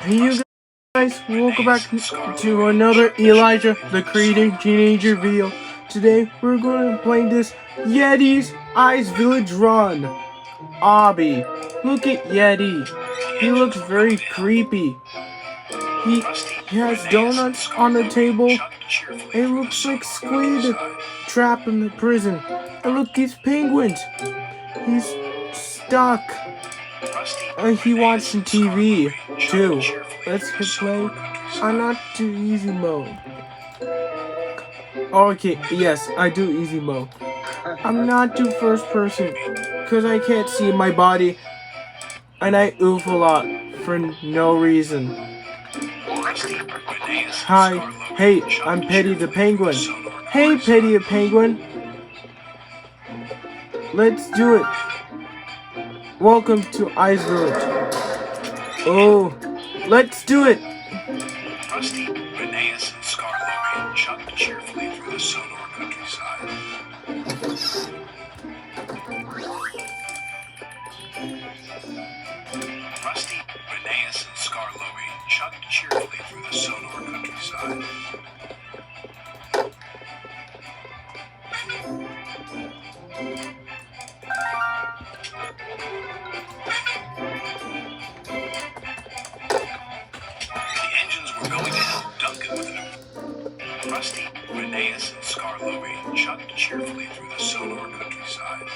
Hey you guys, welcome back to another Elijah the Creative Teenager video. Today we're going to play this Yeti's Ice Village Run. OBBY. Look at Yeti. He looks very creepy. He has donuts on the table. It looks like Squid trapped in the prison. And look, he's penguins. He's stuck. He watching TV too. Let's hit play. I'm not do easy mode. Okay, yes, I do easy mode. I'm not do first person because I can't see my body and I oof a lot for no reason. Hi, hey, I'm Petty the Penguin. Hey, Petty the Penguin. Let's do it. Welcome to Ice Village. Oh, let's do it. Rusty, Rheneas, and Scarlovi chugged cheerfully through the Sonor countryside. Rusty, Rheneas, and Scarlovi chugged cheerfully through the Sonor countryside. Rusty, Rheneas, and Scarlovi chugged cheerfully through the Sonor countryside.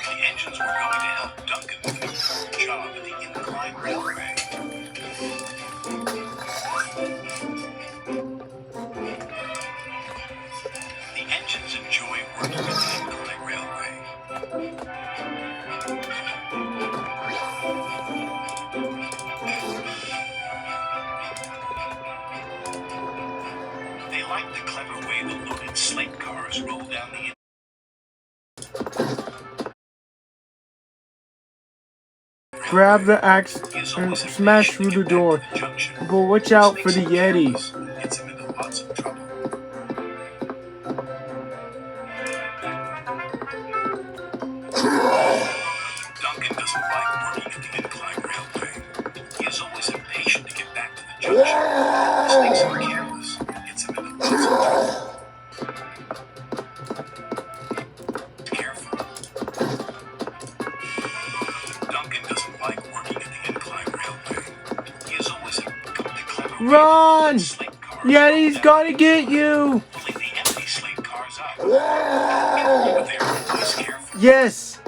The engines were going to help Duncan with an important job at the incline railway. The engines enjoy working at the incline railway. They like the clever way the loaded slate cars roll down the Grab the axe and smash through the door. But watch out for the Yeti. Gets him into lots of trouble. Duncan doesn't like working at the incline railway. He is always impatient to get back to the junction. This makes him careless and gets him into lots of trouble. Careful. Duncan doesn't like working at the incline railway. He is always the clever Run! slate cars. Yeti's gonna get you! Pulling the empty slate cars up. But they are always careful. Yes!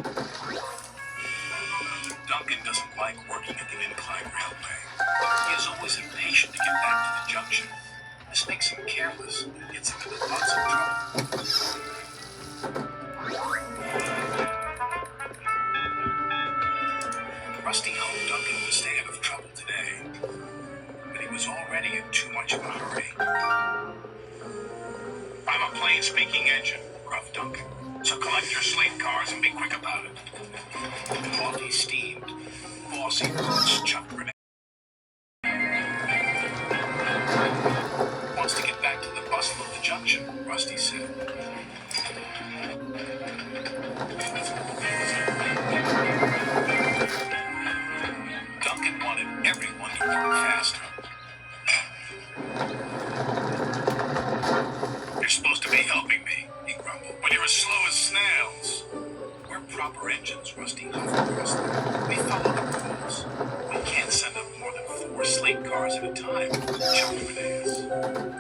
Duncan doesn't like working at the incline railway. He is always impatient to get back to the junction. This makes him careless and gets him into lots of trouble. Rusty hoped Duncan would stay out of trouble today, but he was already in too much of a hurry. I'm a plain-speaking engine, gruffed Duncan, so collect your slate cars and be quick about it. While he steamed, bossy words chucked Rene. Wants to get back to the bustle of the junction, Rusty said. Duncan wanted everyone to work faster. You're supposed to be helping me, he grumbled, when you're as slow as snails. We're proper engines, Rusty offered Rusty. We follow the rules. We can't send up more than 4 slate cars at a time, chucked Rheneas.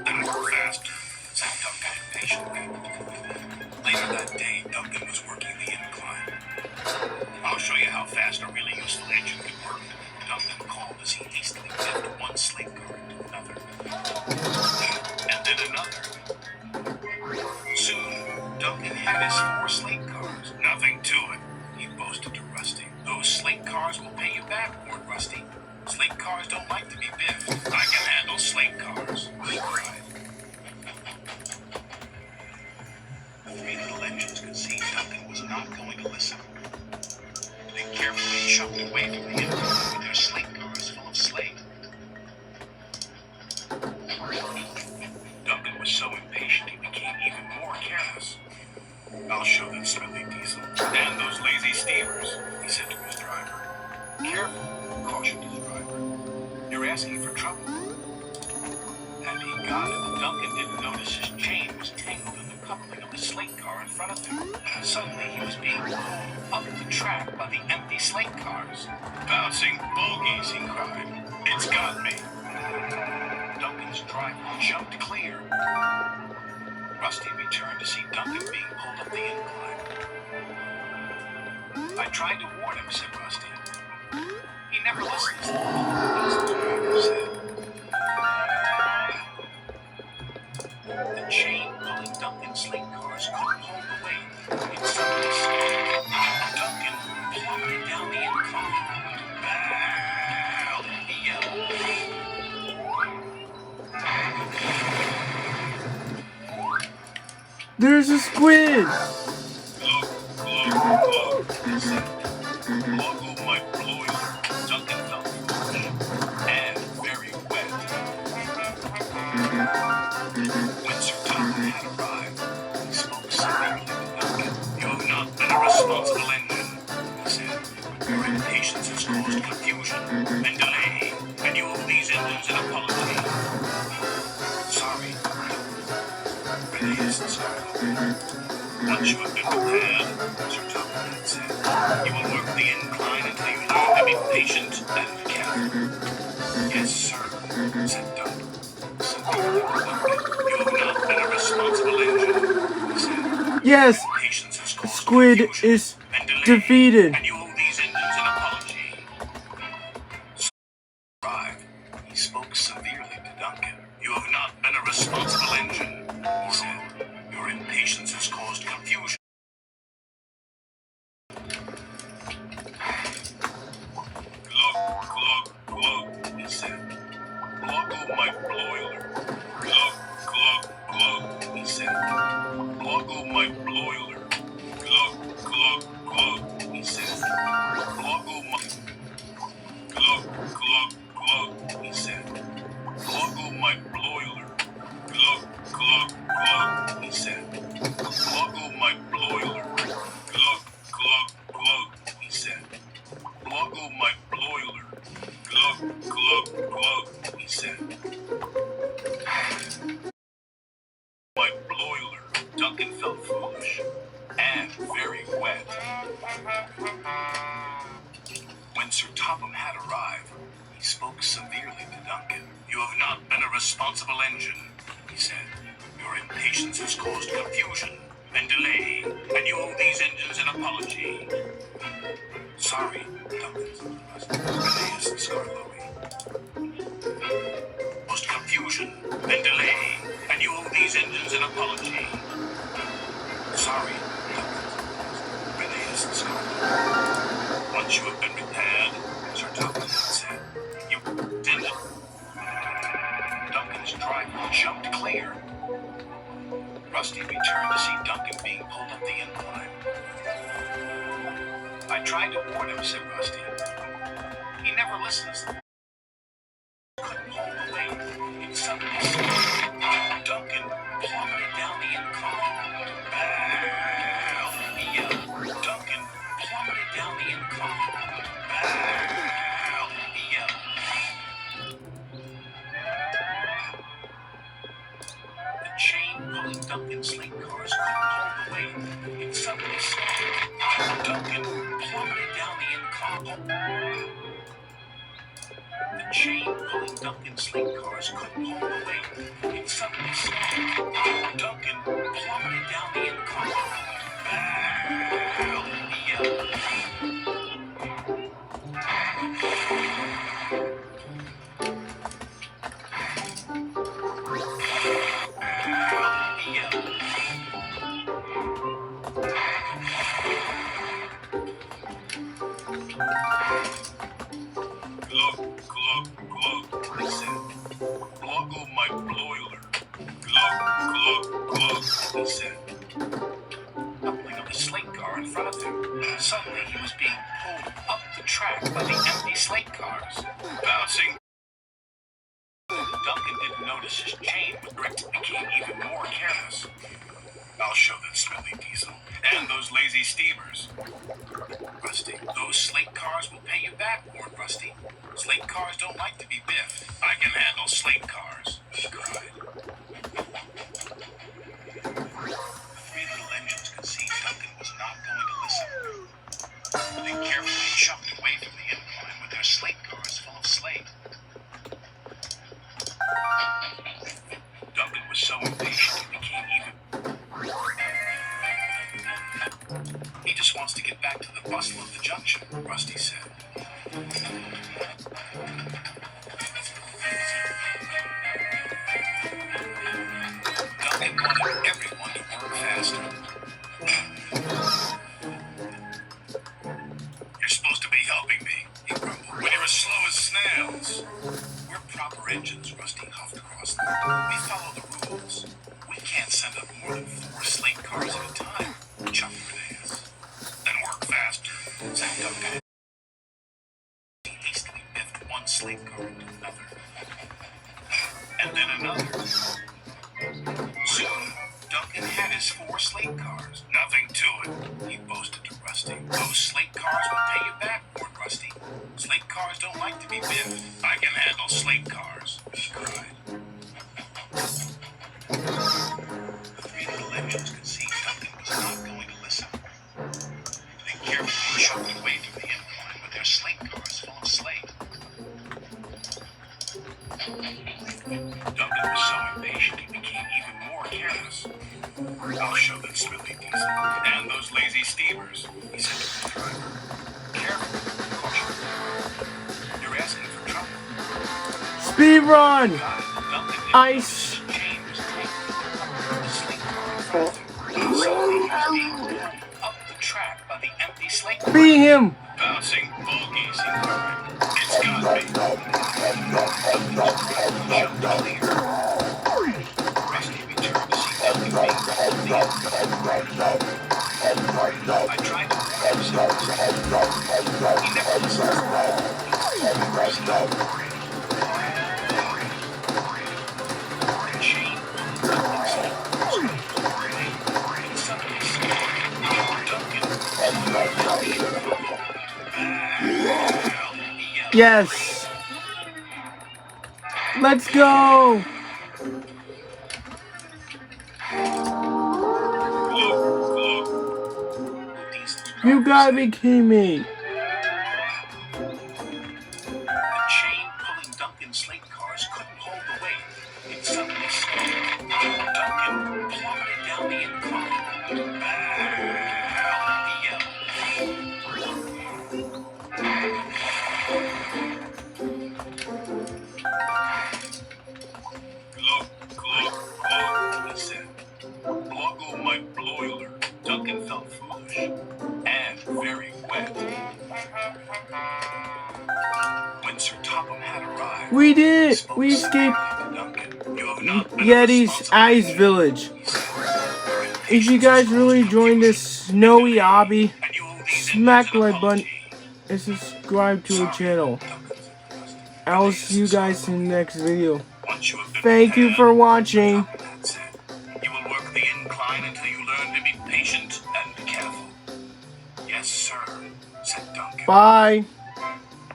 Then I go faster, said Duncan impatiently. Later that day, Duncan was working the incline. I'll show you how fast a really useful engine can work, Duncan called as he hastily dipped one slate car into another. And then another. Soon, Duncan had his 4 slate cars. Nothing to it, he boasted to Rusty. Those slate cars will pay you back, warned Rusty. Slate cars don't like to be biffed. I can handle slate cars, he cried. The 3 little engines could see Duncan was not going to listen. They carefully chucked away from the incline with their slate cars full of slate. Duncan was so impatient he became even more careless. I'll show them smelly diesel. Damn those lazy steamers, he said to his driver. Careful, cautioned his driver. You're asking for trouble. And he got it. Duncan didn't notice his chain was tangled in the coupling of the slate car in front of him. Suddenly he was being pulled up the track by the empty slate cars. Bouncing bogies, he cried. It's got me. Duncan's driver jumped clear. Rusty returned to see Duncan being pulled up the incline. I tried to warn him, said Rusty. He never listens, the driver said. The chain pulling Duncan's slate cars couldn't hold the weight. It suddenly stopped. Duncan plummeted down the incline. Ow! He yelled. There's a squid! Look, he said. Logo my broiler. Duncan felt foolish and very wet. When Sir Topham had arrived, he spoke severely to Duncan. You have not been a responsible engine, he said. Your impatience has caused confusion and delay, and you owe these engines an apology. Sorry, Phineas and Scarlet. Once you have been prepared, Sir Topham had said, you will work the incline until you learn to be patient and careful. Yes, sir, said Duncan. You have not been a responsible engine, he said. Yes! Patience has caused Squid confusion is and delay, defeated. and you owe these engines an apology. Arrived, he spoke severely to Duncan. You have not been a responsible engine, he said. Your impatience has caused confusion. Glug, he said. Logo my broiler. Glug, he said. Logo my broiler. Glug, he said. Logo my... Glug, he said. Logo my broiler. Glug, he said. Logo my broiler. Glug, he said. Logo my broiler. Glug, he said. My broiler. Duncan felt foolish and very wet. When Sir Topham had arrived, he spoke severely to Duncan. You have not been a responsible engine, he said. Your impatience has caused confusion and delay, and you owe these engines an apology. Sorry, Duncan, Phineas and Scarlet. Caused confusion and delay, and you owe these engines an apology. Sorry, Duncan, Phineas and Scarlet. Once you have been repaired, Sir Topham said, you didn't. Duncan's driver jumped clear. Rusty returned to see Duncan being pulled up the incline. I tried to warn him, said Rusty. He never listens. Couldn't hold the weight. It suddenly stopped. Duncan plummeted down the incline. Ow! He yelled. Duncan plummeted down the incline. Ow! He yelled. The chain pulling Duncan's slate cars couldn't hold the weight. It suddenly stopped. Duncan plummeted down the incline. The chain pulling Duncan's slate cars couldn't hold the weight. It suddenly stopped. Duncan plummeted down the incline. Ow! He yelled. Glug, he said. Logo my broiler. Glug, he said. Coupling of the slate car in front of him. Suddenly he was being pulled up the track by the empty slate cars. Bouncing. Duncan didn't notice his chain, but Rick became even more careless. I'll show that smelly diesel and those lazy steamers. Rusty, those slate cars will pay you back, warned Rusty. Slate cars don't like to be biffed. I can handle slate cars, he cried. The three little engines could see Duncan was not going to listen. They carefully chucked away from the incline with their slate cars full of slate. Duncan was so impatient he became even. He just wants to get back to the bustle of the junction, Rusty said. Duncan wanted everyone to work faster. You're supposed to be helping me, he grumbled, when you're as slow as snails. We're proper engines, Rusty huffed across them. We follow the rules. We can't send up more than 4 slate cars at a time, chucked Reneus. Then work faster, said Duncan. He hastily biffed one slate car into another. And then another. Soon, Duncan had his 4 slate cars. Nothing to it, he boasted to Rusty. Those slate cars will pay you back, warned Rusty. Slate cars don't like to be biffed. I can handle slate cars, he cried. The 3 little engines could see Duncan was not going to listen. They carefully chucked away from the incline with their slate cars full of slate. Duncan was so impatient he became even more careless. I'll show that smelly diesel and those lazy steamers, he said to the driver. Careful, caution. You're asking for trouble. Speed run! Duncan Ice! chain was tight. The slate car in front of him. He saw he was being pulled up the track by the empty slate car. Beat him! Bouncing bogies, he cried. It's got me. Jumped clear. Rusty returned to see Duncan being pulled the end. I tried to warn him, said Rusty. He never listens. The chain pulled Duncan's slate cars. And suddenly Duncan Yes! Let's go! You gotta be kidding me! The chain pulling Duncan's slate cars couldn't hold the weight. It suddenly slowed. Duncan plummeted down the incline. He yelled. Glug, glug, glug, he said. Gluggle my broiler. Duncan felt foolish and very wet. When Sir Topham had arrived, We did it! We escaped Duncan, you have not been Yeti's responsible Ice man, Village. he said. If you guys really enjoyed this snowy obby, And you will need smack an the like button apology. and subscribe to the channel. Duncan said to Rusty. I'll see you guys in the next video. Once you have been Thank you for prepared, watching. Topham had said, you will work the incline until you learn to be patient and careful. Yes, sir, said Duncan. Bye.